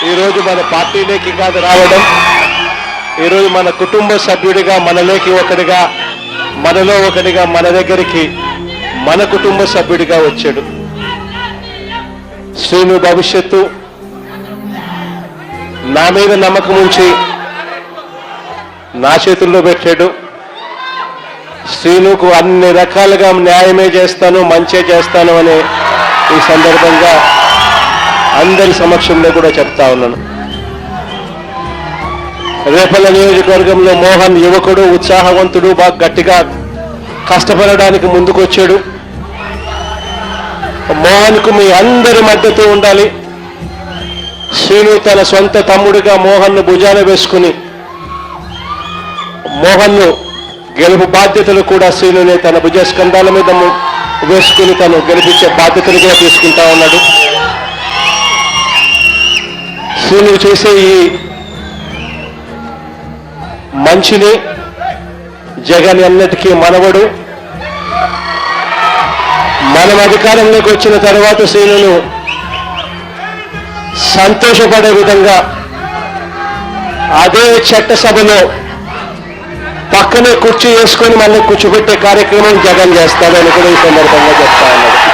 ఈరోజు మన పార్టీలోకి కాదు రావడం, ఈరోజు మన కుటుంబ సభ్యుడిగా, మనలోకి ఒకటిగా, మనలో ఒకటిగా, మన దగ్గరికి మన కుటుంబ సభ్యుడిగా వచ్చాడు. శ్రీను భవిష్యత్తు నా మీద నమ్మకం ఉంచి నా చేతుల్లో పెట్టాడు. శ్రీనుకు అన్ని రకాలుగా న్యాయమే చేస్తాను, మంచే చేస్తాను అని ఈ సందర్భంగా అందరి సమక్షంలో కూడా చెప్తా ఉన్నాను. రేపల్ల నియోజకవర్గంలో మోహన్ యువకుడు, ఉత్సాహవంతుడు, బాగా గట్టిగా కష్టపడడానికి ముందుకొచ్చాడు. మోహన్కు మీ అందరి మద్దతు ఉండాలి. శ్రీను తన సొంత తమ్ముడిగా మోహన్ను భుజాన వేసుకుని మోహన్ను గెలుపు బాధ్యతలు కూడా శ్రీనునే తన భుజస్కంధాల మీద వేసుకుని తను గెలిపించే బాధ్యతలు కూడా తీసుకుంటా ఉన్నాడు. శ్రీను చేసే ఈ మంచిని జగన్ అన్నిటికీ మనవడు. మనం అధికారంలోకి వచ్చిన తర్వాత శ్రీనును సంతోషపడే విధంగా అదే చట్టసభలో పక్కనే కుర్చీ వేసుకొని మళ్ళీ కూర్చోబెట్టే కార్యక్రమం జగన్ చేస్తాడని కూడా ఈ సందర్భంగా చెప్తా ఉన్నాడు.